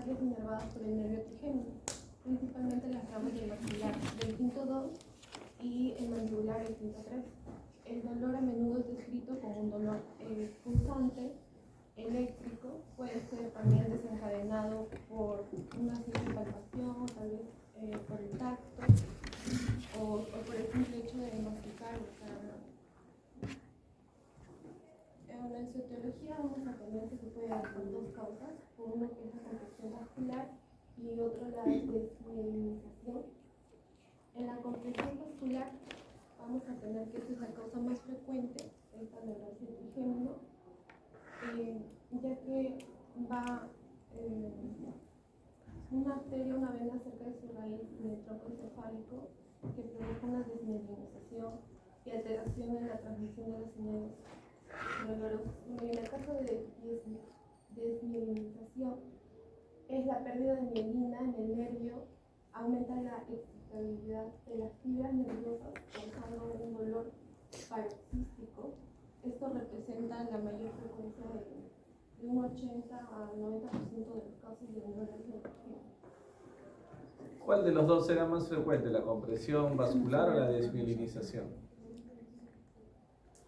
estar inervadas por el nervio trigémino, principalmente las ramas del maxilar del quinto 2 y el mandibular del quinto 3. El dolor a menudo es descrito como un dolor pulsante, eléctrico, puede ser también desencadenado por una simple palpación, tal vez por el tacto o por el simple hecho de masticar o estar hablando. En la etiología vamos a tener que se puede dar por dos causas, uno que es la compresión vascular y otro la desmielinización. En la compresión vascular vamos a tener que esta es la causa más frecuente, esta neuralgia trigémino, ya que va una arteria, una vena cerca de su raíz en el tronco encefálico que provoca una desmielinización y alteración en la transmisión de las señales dolorosas. En el caso de desmielinización, es la pérdida de mielina en el nervio, aumenta la excitabilidad de las fibras nerviosas, causando un dolor paroxístico. Esto representa la mayor frecuencia de un 80 a 90% de los casos de neuralgia trigémina. ¿Cuál de los dos será más frecuente, la compresión vascular o la desmielinización?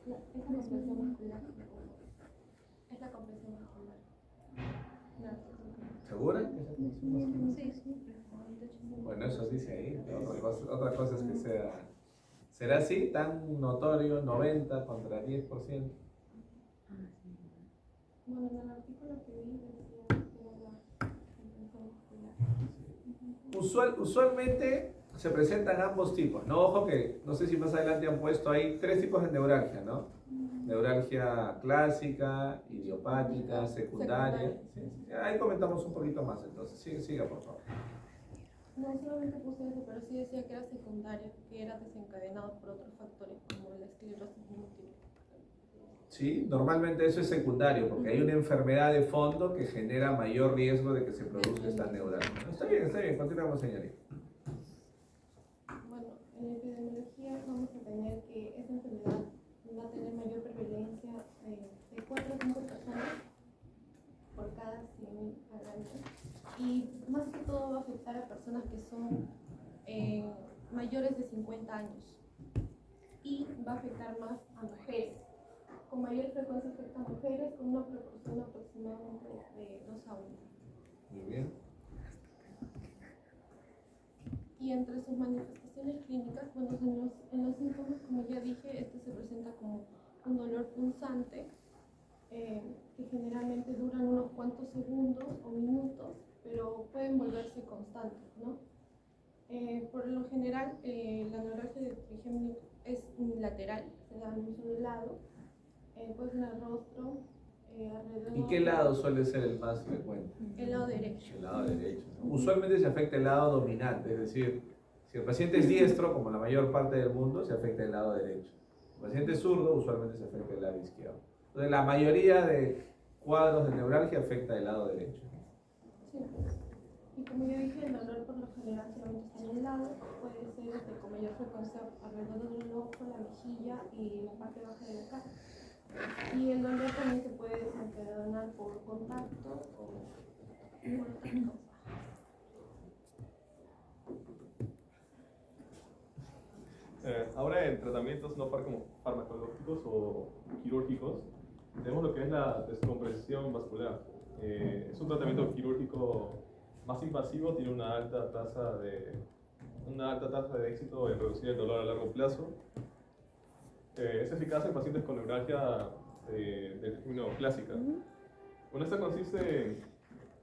Es la compresión muscular. Es la compresión muscular. ¿Segura? Sí. Bueno, eso dice ahí. Otra cosa es que sea. ¿Será así? ¿Tan notorio? 90 contra 10%. Bueno, en el artículo que vi decía que era la compresión muscular. Usualmente se presentan ambos tipos, ¿no? Ojo que, no sé si más adelante han puesto ahí 3 tipos de neuralgia, ¿no? Neuralgia clásica, idiopática, secundaria. Sí. Ahí comentamos un poquito más, entonces. Siga, por favor. No solamente puse eso, pero sí decía que era secundaria, que era desencadenado por otros factores como la esclerosis múltiple. Sí, normalmente eso es secundario, porque hay una enfermedad de fondo que genera mayor riesgo de que se produzca esta neuralgia. Está bien, continuamos, señorita. Bueno, en epidemiología vamos a tener que esta enfermedad va a tener mayor prevalencia de 4 a 5 personas por cada 100.000 habitantes, y más que todo va a afectar a personas que son mayores de 50 años, y va a afectar más a mujeres. Con mayor frecuencia afecta a mujeres con una proporción aproximadamente de 2 a 1. Muy bien. Y entre sus manifestaciones clínicas, bueno, en los síntomas, como ya dije, este se presenta como un dolor punzante, que generalmente duran unos cuantos segundos o minutos, pero pueden volverse constantes, ¿no? Por lo general, la neuralgia de trigémino es unilateral, se da en un solo lado, puede ser en el rostro, alrededor. ¿Y qué lado suele ser el más frecuente? El lado derecho. El lado derecho, ¿no? Usualmente se afecta el lado dominante, es decir, si el paciente es diestro, como la mayor parte del mundo, se afecta el lado derecho. Si el paciente es zurdo, usualmente se afecta el lado izquierdo. Entonces, la mayoría de cuadros de neuralgia afecta el lado derecho. Sí, pues. Y como ya dije, el dolor por lo general solamente está en un lado, puede ser con mayor frecuencia alrededor del ojo, la mejilla y la parte baja de la cara. Y el dolor también se puede desencadenar por contacto o por otra causa. Ahora en tratamientos no farmacológicos o quirúrgicos, tenemos lo que es la descompresión vascular. Es un tratamiento quirúrgico más invasivo, tiene una alta tasa de éxito en reducir el dolor a largo plazo. Es eficaz en pacientes con neuralgia del término clásica. Bueno, esta consiste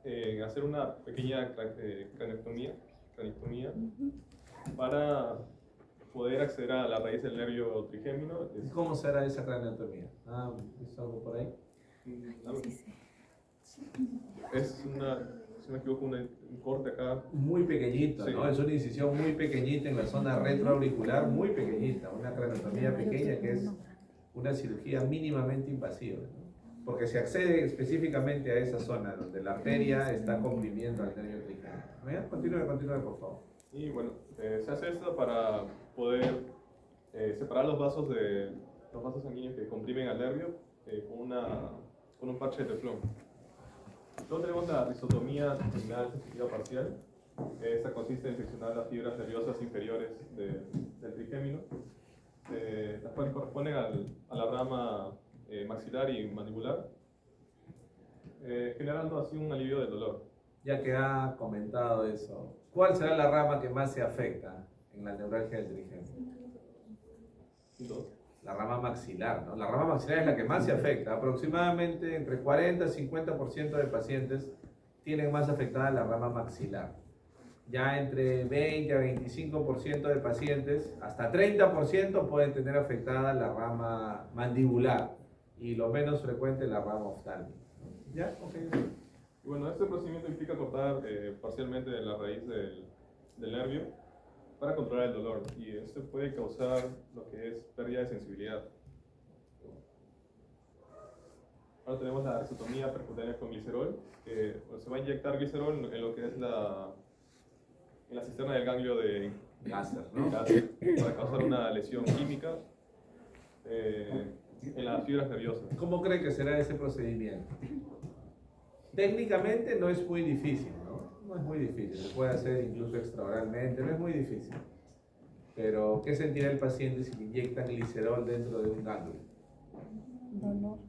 en hacer una pequeña craniectomía para poder acceder a la raíz del nervio trigémino. ¿Cómo será esa craneotomía? ¿Es algo por ahí? Es si no me equivoco, un corte acá. Muy pequeñito, Sí. ¿no? Es una incisión muy pequeñita en la zona retroauricular, muy pequeñita, una craneotomía pequeña que es una cirugía mínimamente invasiva, ¿no? Porque se accede específicamente a esa zona donde la arteria está comprimiendo al nervio trigémino. Continúe, por favor. Y bueno, se hace esto para poder separar los vasos sanguíneos que comprimen al nervio con un parche de teflón. Luego tenemos la risotomía terminal sensitiva parcial. Esta consiste en seccionar las fibras nerviosas inferiores del trigémino, las cuales corresponden a la rama maxilar y mandibular, generando así un alivio del dolor. Ya que ha comentado eso, ¿cuál será la rama que más se afecta en la neuralgia del trigémino? La rama maxilar, ¿no? La rama maxilar es la que más se afecta. Aproximadamente entre 40 y 50% de pacientes tienen más afectada la rama maxilar. Ya entre 20 a 25% de pacientes, hasta 30% pueden tener afectada la rama mandibular y lo menos frecuente la rama oftálmica. ¿Ya? Okay. Y bueno, este procedimiento implica cortar parcialmente la raíz del nervio para controlar el dolor, y esto puede causar lo que es pérdida de sensibilidad. Ahora tenemos la risotomía percutánea con glicerol, que se va a inyectar glicerol en lo que es en la cisterna del ganglio de Gasser, ¿no? Gasser, para causar una lesión química en las fibras nerviosas. ¿Cómo cree que será ese procedimiento? Técnicamente no es muy difícil, ¿no? No es muy difícil, se puede hacer incluso extraoralmente, no es muy difícil. Pero, ¿qué sentirá el paciente si le inyectan glicerol dentro de un ganglio? Dolor.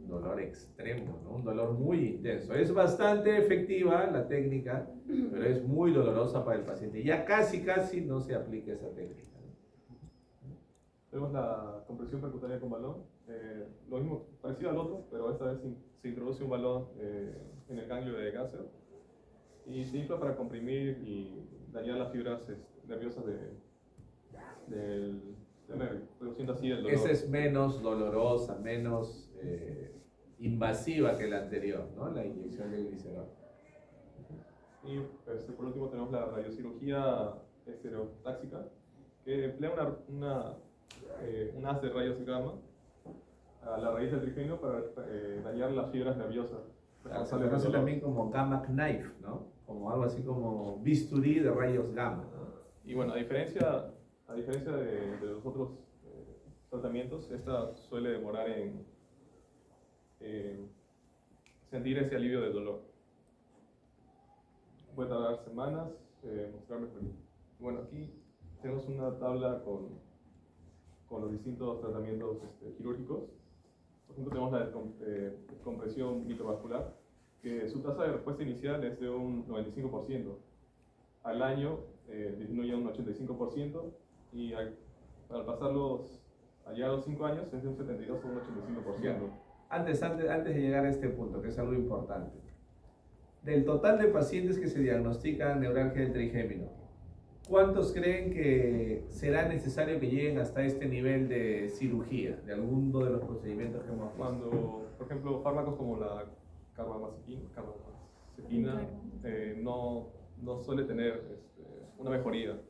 Un dolor extremo, ¿no? Un dolor muy intenso. Es bastante efectiva la técnica, pero es muy dolorosa para el paciente. Ya casi no se aplica esa técnica, ¿no? Tenemos la compresión percutánea con balón, lo mismo, parecido al otro, pero esta vez se introduce un balón en el ganglio de Gasser y se infla para comprimir y dañar las fibras nerviosas del nervio, reduciendo así el dolor. Esa es menos dolorosa, menos invasiva que la anterior, ¿no? La inyección de glicerol. Y por último tenemos la radiocirugía estereotáxica, que emplea un haz de rayos gamma a la raíz del trigémino para dañar las fibras nerviosas. Claro, se le conoce también como gamma knife, ¿no? Como algo así como bisturí de rayos gamma, ¿no? Y bueno, a diferencia de los otros tratamientos, esta suele demorar en sentir ese alivio del dolor. Puede tardar semanas, mostrar mejoría. Bueno, aquí tenemos una tabla con los distintos tratamientos quirúrgicos. Por ejemplo, tenemos la compresión microvascular, que su tasa de respuesta inicial es de un 95%. Al año disminuye a un 85%, y al pasar allá los 5 años es de un 72 a un 85%. Antes de llegar a este punto, que es algo importante. Del total de pacientes que se diagnostican neuralgia del trigémino, ¿cuántos creen que será necesario que lleguen hasta este nivel de cirugía, de alguno de los procedimientos que hemos visto? Cuando, por ejemplo, fármacos como la carbamazepina no suele tener una mejoría.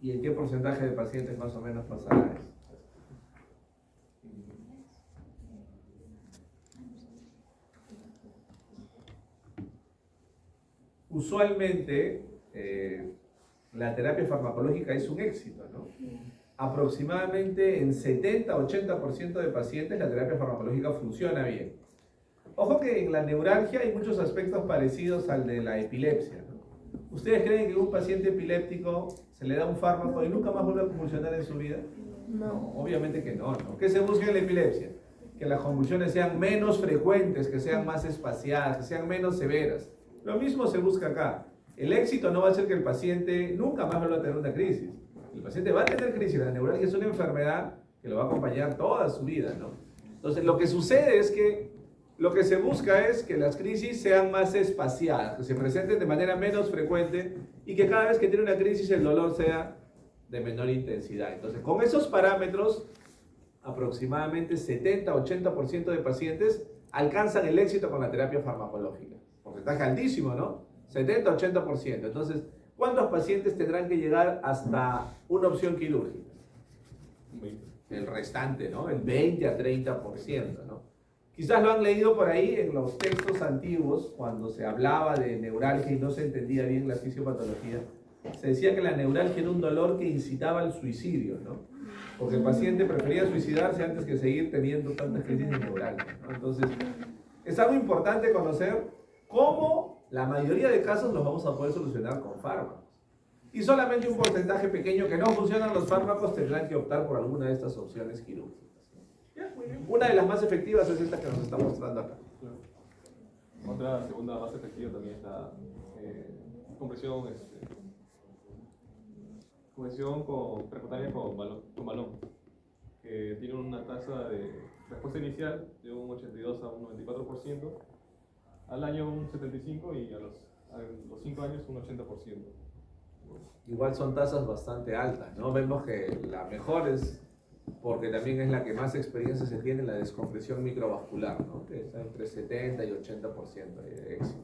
¿Y en qué porcentaje de pacientes más o menos pasará eso? Usualmente, la terapia farmacológica es un éxito, ¿no? Aproximadamente en 70-80% de pacientes la terapia farmacológica funciona bien. Ojo que en la neuralgia hay muchos aspectos parecidos al de la epilepsia, ¿no? ¿Ustedes creen que un paciente epiléptico se le da un fármaco y nunca más vuelve a convulsionar en su vida? No, obviamente que no, ¿no? ¿Qué se busca en la epilepsia? Que las convulsiones sean menos frecuentes, que sean más espaciadas, que sean menos severas. Lo mismo se busca acá. El éxito no va a ser que el paciente nunca más vuelva a tener una crisis. El paciente va a tener crisis. La neuralgia es una enfermedad que lo va a acompañar toda su vida, ¿no? Entonces, lo que sucede es que lo que se busca es que las crisis sean más espaciadas, que se presenten de manera menos frecuente y que cada vez que tiene una crisis el dolor sea de menor intensidad. Entonces, con esos parámetros, aproximadamente 70-80% de pacientes alcanzan el éxito con la terapia farmacológica. Porcentaje altísimo, ¿no? 70-80%. Entonces, ¿cuántos pacientes tendrán que llegar hasta una opción quirúrgica? El restante, ¿no? El 20-30%, ¿no? Quizás lo han leído por ahí en los textos antiguos, cuando se hablaba de neuralgia y no se entendía bien la fisiopatología. Se decía que la neuralgia era un dolor que incitaba al suicidio, ¿no? Porque el paciente prefería suicidarse antes que seguir teniendo tantas crisis de neuralgia, ¿no? Entonces, es algo importante conocer como la mayoría de casos los vamos a poder solucionar con fármacos. Y solamente un porcentaje pequeño que no funcionan los fármacos tendrán que optar por alguna de estas opciones quirúrgicas. Una de las más efectivas es esta que nos está mostrando acá. Otra segunda más efectiva también es la compresión, compresión percutánea con balón, que tiene una tasa de respuesta inicial de un 82 a un 94%, al año un 75% y a los 5 años un 80%. Igual son tasas bastante altas, ¿no? Vemos que la mejor es, porque también es la que más experiencia se tiene, la descompresión microvascular, ¿no? Que está entre 70 y 80% de éxito.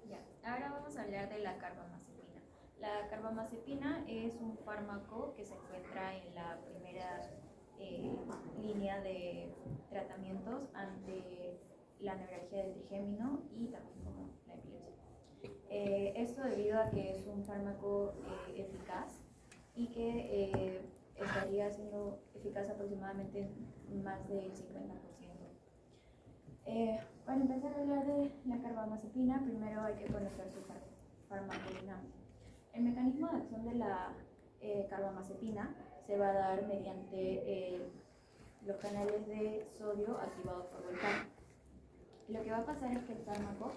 Ya, ahora vamos a hablar de la carbamazepina. La carbamazepina es un fármaco que se encuentra en la primera línea de tratamientos ante la neuralgia del trigémino y también como la epilepsia. Esto debido a que es un fármaco eficaz y que estaría siendo eficaz aproximadamente en más del 50%. Para empezar a hablar de la carbamazepina, primero hay que conocer su farmacodinámica. El mecanismo de acción de la carbamazepina se va a dar mediante los canales de sodio activados por volcán. Lo que va a pasar es que el fármaco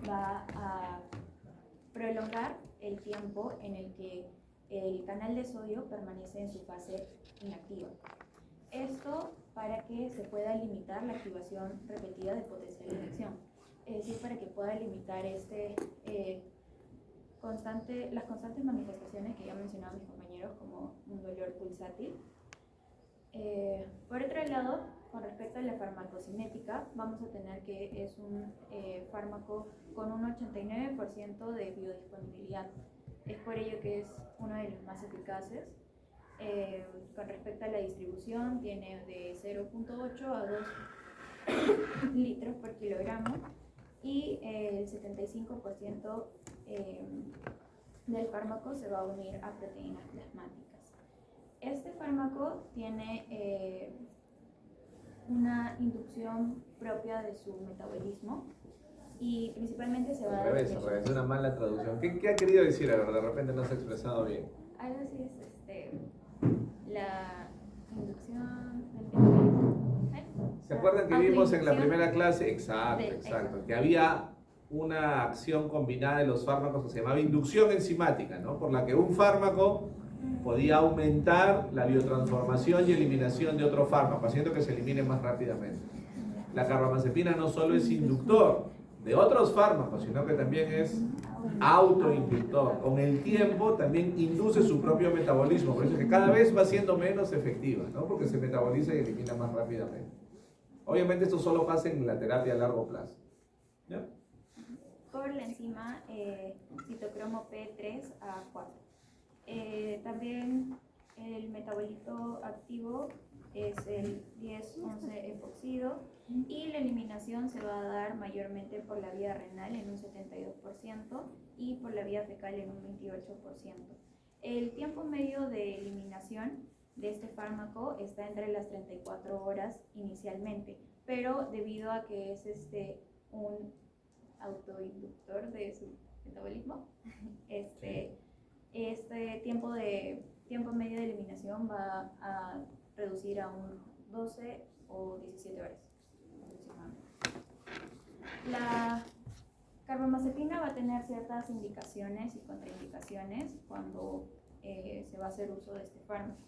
va a prolongar el tiempo en el que el canal de sodio permanece en su fase inactiva. Esto para que se pueda limitar la activación repetida del potencial de inacción, es decir, para que pueda limitar las constantes manifestaciones que ya mencionaban mis compañeros, como un dolor pulsátil. Por otro lado, con respecto a la farmacocinética, vamos a tener que es un fármaco con un 89% de biodisponibilidad. Es por ello que es uno de los más eficaces. Con respecto a la distribución, tiene de 0.8 a 2 litros por kilogramo y el 75% del fármaco se va a unir a proteínas plasmáticas. Este fármaco tiene una inducción propia de su metabolismo y principalmente se va a dar... Al revés, una mala traducción. ¿Qué ha querido decir? A ver, de repente no se ha expresado bien. Algo así es la inducción del metabolismo. ¿Se acuerdan que vimos en la primera clase? Exacto. Que había una acción combinada de los fármacos que se llamaba inducción enzimática, ¿no? Por la que un fármaco podía aumentar la biotransformación y eliminación de otro fármaco, haciendo que se elimine más rápidamente. La carbamazepina no solo es inductor de otros fármacos, sino que también es autoinductor. Con el tiempo también induce su propio metabolismo, por eso es que cada vez va siendo menos efectiva, ¿no? Porque se metaboliza y elimina más rápidamente. Obviamente esto solo pasa en la terapia a largo plazo. ¿Ya? Por la enzima citocromo P3A4. También el metabolito activo es el 10-11-epoxido y la eliminación se va a dar mayormente por la vía renal en un 72% y por la vía fecal en un 28%. El tiempo medio de eliminación de este fármaco está entre las 34 horas inicialmente, pero debido a que es un autoinductor de su metabolismo, este tiempo medio de eliminación va a reducir a un 12 o 17 horas aproximadamente. La carbamazepina va a tener ciertas indicaciones y contraindicaciones cuando se va a hacer uso de este fármaco.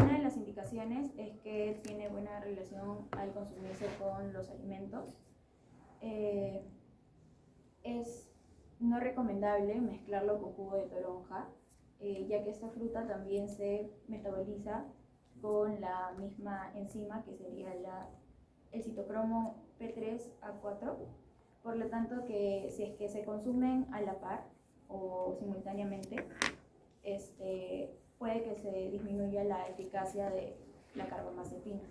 Una de las indicaciones es que tiene buena relación al consumirse con los alimentos. Es no recomendable mezclarlo con jugo de toronja, ya que esta fruta también se metaboliza con la misma enzima que sería el citocromo P3A4. Por lo tanto, que si es que se consumen a la par o simultáneamente, puede que se disminuya la eficacia de la carbamazepina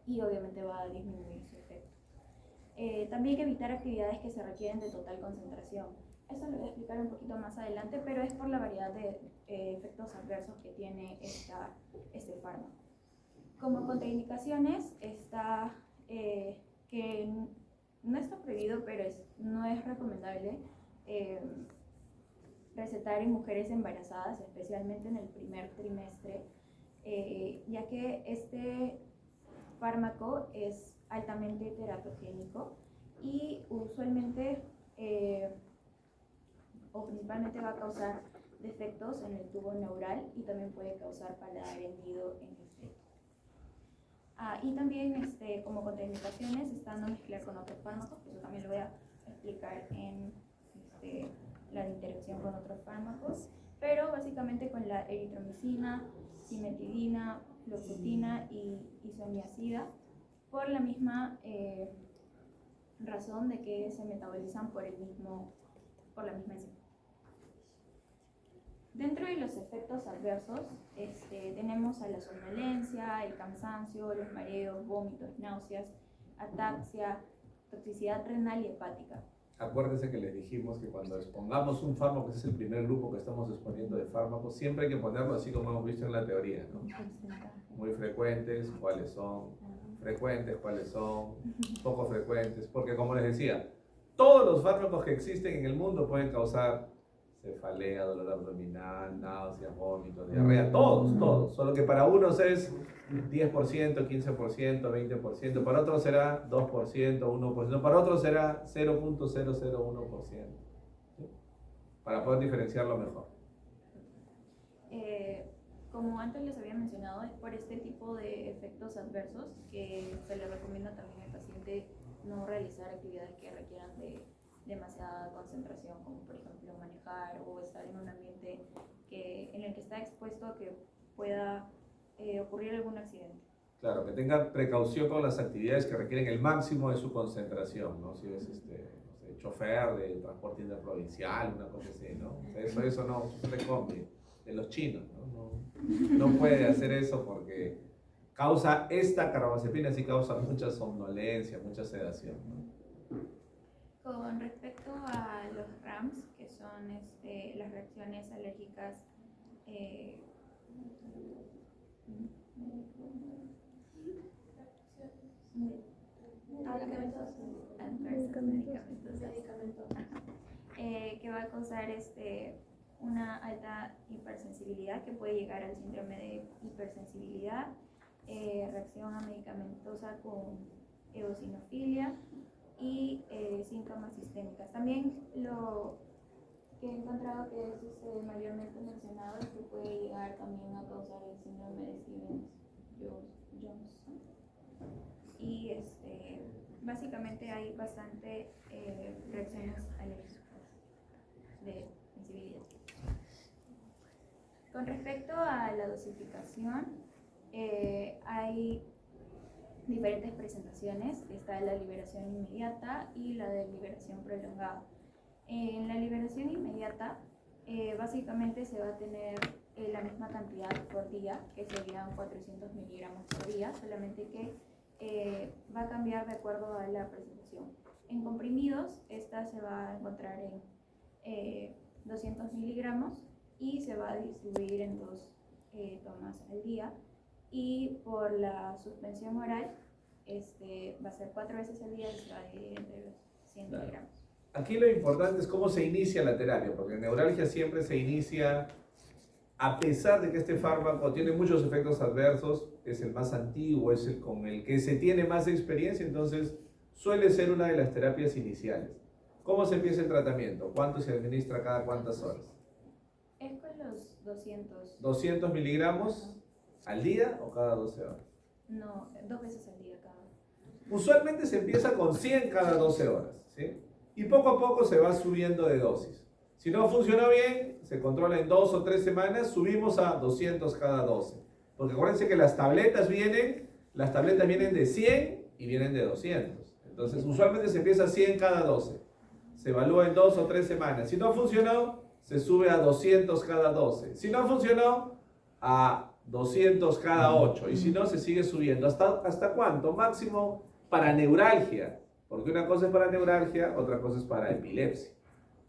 y obviamente va a disminuir su efecto. También hay que evitar actividades que se requieren de total concentración. Esto lo voy a explicar un poquito más adelante, pero es por la variedad de efectos adversos que tiene este fármaco. Como contraindicaciones está que no está prohibido, pero no es recomendable recetar en mujeres embarazadas, especialmente en el primer trimestre, ya que este fármaco es altamente teratogénico y usualmente o principalmente va a causar defectos en el tubo neural y también puede causar paladar hendido en el feto. Y también como contraindicaciones está no mezclar con otros fármacos, que eso también lo voy a explicar en la interacción con otros fármacos, pero básicamente con la eritromicina, cimetidina, fluoxetina y isoniazida, por la misma razón de que se metabolizan por la misma enzima. Dentro de los efectos adversos tenemos a la somnolencia, el cansancio, los mareos, vómitos, náuseas, ataxia, toxicidad renal y hepática. Acuérdense que les dijimos que cuando expongamos un fármaco, que es el primer grupo que estamos exponiendo de fármacos, siempre hay que ponerlo así como hemos visto en la teoría, ¿no? Muy frecuentes, cuáles son, frecuentes, cuáles son, poco frecuentes, porque como les decía, todos los fármacos que existen en el mundo pueden causar cefalea, dolor abdominal, náuseas, vómitos, diarrea, todos, solo que para unos es 10%, 15%, 20%, para otros será 2%, 1%, para otros será 0.001%, ¿sí? Para poder diferenciarlo mejor. Como antes les había mencionado, es por este tipo de efectos adversos que se le recomienda también al paciente no realizar actividades que requieran de demasiada concentración, como por ejemplo manejar o estar en un ambiente en el que está expuesto a que pueda ocurrir algún accidente. Claro, que tenga precaución con las actividades que requieren el máximo de su concentración, ¿no? Si es no sé, chofer de transporte interprovincial, una cosa así, ¿no? O sea, eso no, chofer de combi, de los chinos, ¿no? No puede hacer eso porque causa esta carbamazepina, sí causa mucha somnolencia, mucha sedación, ¿no? Con respecto a los RAMS, que son las reacciones alérgicas que va a causar una alta hipersensibilidad que puede llegar al síndrome de hipersensibilidad, reacción a medicamentosa con eosinofilia y síntomas sistémicas. También lo que he encontrado que es mayormente mencionado es que puede llegar también a causar el síndrome de Stevens-Johnson. Y básicamente hay bastante reacciones alérgicas de sensibilidad. Con respecto a la dosificación, hay diferentes presentaciones. Está la liberación inmediata y la de liberación prolongada. En la liberación inmediata, básicamente se va a tener la misma cantidad por día, que serían 400 miligramos por día, solamente que va a cambiar de acuerdo a la presentación. En comprimidos, esta se va a encontrar en 200 miligramos y se va a distribuir en 2 tomas al día. Y por la suspensión oral, va a ser 4 veces al día y se va a dividir entre los 100 miligramos. Aquí lo importante es cómo se inicia la terapia, porque en neuralgia siempre se inicia, a pesar de que este fármaco tiene muchos efectos adversos, es el más antiguo, es el con el que se tiene más experiencia, entonces suele ser una de las terapias iniciales. ¿Cómo se empieza el tratamiento? ¿Cuánto se administra cada cuántas horas? Es con los 200. ¿200 miligramos al día o cada 12 horas? No, 2 veces al día cada. Usualmente se empieza con 100 cada 12 horas, ¿sí? Y poco a poco se va subiendo de dosis. Si no funciona bien, se controla en 2 o 3 semanas, subimos a 200 cada 12. Porque acuérdense que las tabletas vienen de 100 y vienen de 200. Entonces, usualmente se empieza a 100 cada 12. Se evalúa en 2 o 3 semanas. Si no funcionó, se sube a 200 cada 12. Si no funcionó, a 200 cada 8. Y si no, se sigue subiendo. ¿Hasta cuánto? Máximo para neuralgia. Porque una cosa es para neuralgia, otra cosa es para epilepsia.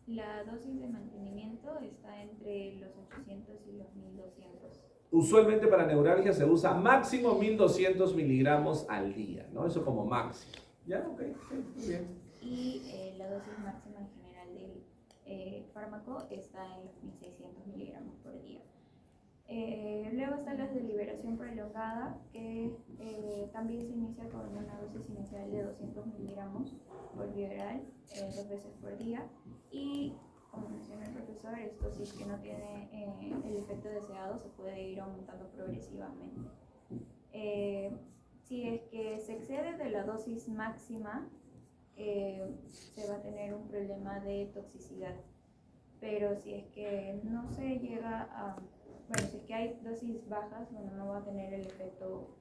La dosis de mantenimiento está entre los 800 y los 1200. Usualmente para neuralgia se usa máximo 1200 miligramos al día, ¿no? Eso como máximo. ¿Ya? Ok, sí, muy bien. Y la dosis máxima en general del fármaco está en los 1600 miligramos por día. Luego están las de liberación prolongada, que también se inicia con una dosis inicial de 200 miligramos por vía oral, 2 veces por día. Y como mencionó el profesor, esto si es que no tiene el efecto deseado, se puede ir aumentando progresivamente. Si es que se excede de la dosis máxima, se va a tener un problema de toxicidad. Pero si es que no se llega a... Bueno, si es que hay dosis bajas, bueno, no va a tener el efecto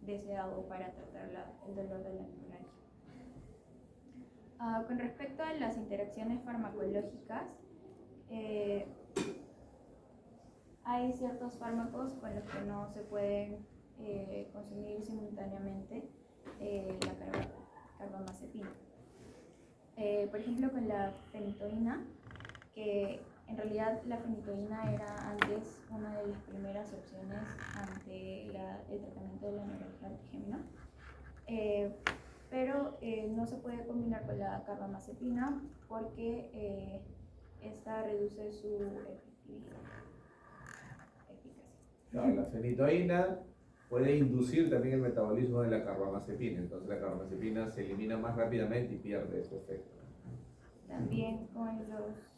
deseado para tratar el dolor de la neuralgia. Con respecto a las interacciones farmacológicas, hay ciertos fármacos con los que no se pueden consumir simultáneamente la carbamazepina. Por ejemplo, con la fenitoína, que en realidad la fenitoína era antes una de las primeras opciones ante el tratamiento de la neuralgia trigémina, pero no se puede combinar con la carbamazepina porque esta reduce su efectividad. Claro, la fenitoína puede inducir también el metabolismo de la carbamazepina, entonces la carbamazepina se elimina más rápidamente y pierde su efecto. También con los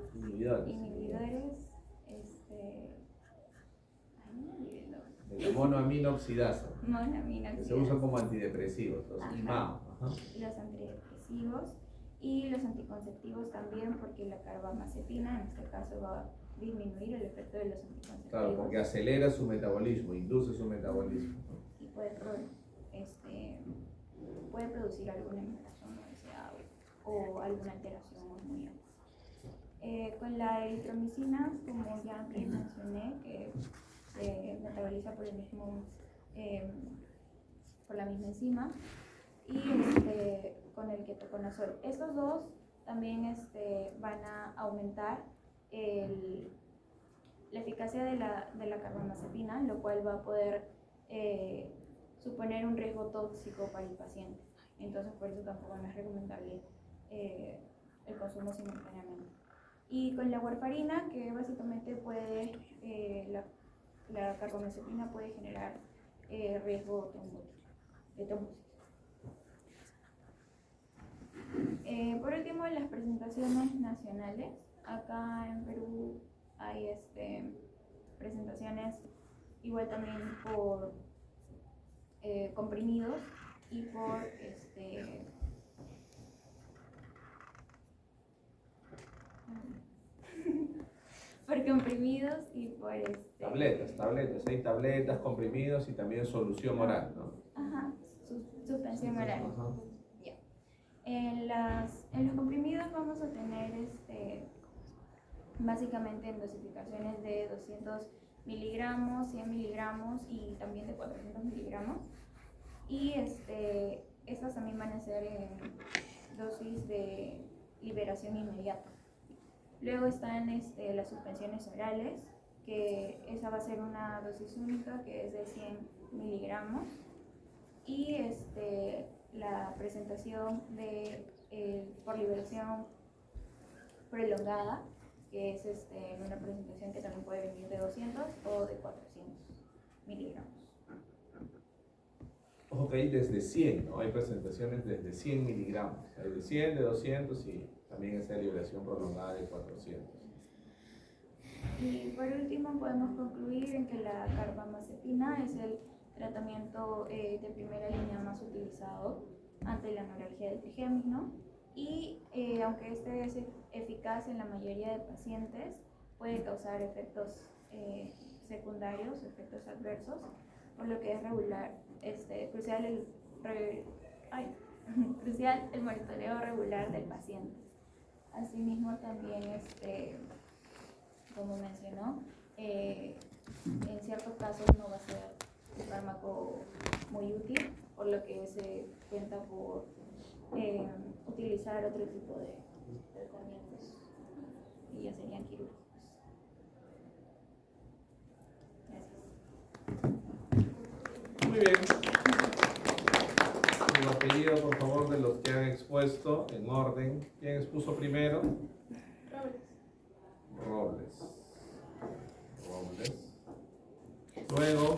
inhibidores, El monoamino oxidasa, monoamina que se oxidasa. usan como antidepresivos, los Ajá. IMAO. Los antidepresivos y los anticonceptivos también, porque la carbamazepina en este caso va a disminuir el efecto de los anticonceptivos. Claro, porque acelera su metabolismo, induce su metabolismo. Y puede producir alguna embarazo no deseado o alguna alteración muy alta. Con la eritromicina, como ya antes mencioné, que se metaboliza por la misma enzima, y con el ketoconazol. Estos dos también van a aumentar la eficacia de la carbamazepina, lo cual va a poder suponer un riesgo tóxico para el paciente. Entonces, por eso tampoco no es recomendable el consumo simultáneamente. Y con la warfarina, que básicamente la carbamazepina puede generar riesgo de trombosis. Por último, las presentaciones nacionales. Acá en Perú hay presentaciones igual también por comprimidos y por por comprimidos y por Tabletas, hay tabletas, comprimidos y también solución oral, ¿no? Ajá, suspensión oral. Ajá. Ya. En los comprimidos vamos a tener básicamente en dosificaciones de 200 miligramos, 100 miligramos y también de 400 miligramos. Y estas también van a ser en dosis de liberación inmediata. Luego están las suspensiones orales, que esa va a ser una dosis única, que es de 100 miligramos. Y la presentación por liberación prolongada, que es una presentación que también puede venir de 200 o de 400 miligramos. Ojo que hay desde 100, ¿no? Hay presentaciones desde 100 miligramos. Hay de 100, de 200 y también esa liberación prolongada de 400. Y por último podemos concluir en que la carbamazepina es el tratamiento de primera línea más utilizado ante la neuralgia del trigémino y aunque este es eficaz en la mayoría de pacientes, puede causar efectos secundarios, efectos adversos, por lo que es crucial el monitoreo regular del paciente. Asimismo también, como mencionó, en ciertos casos no va a ser un fármaco muy útil, por lo que se cuenta por utilizar otro tipo de tratamientos y ya serían quirúrgicos. Gracias. Muy bien. El apellido, por favor, de los que han expuesto en orden. ¿Quién expuso primero? Robles. Luego,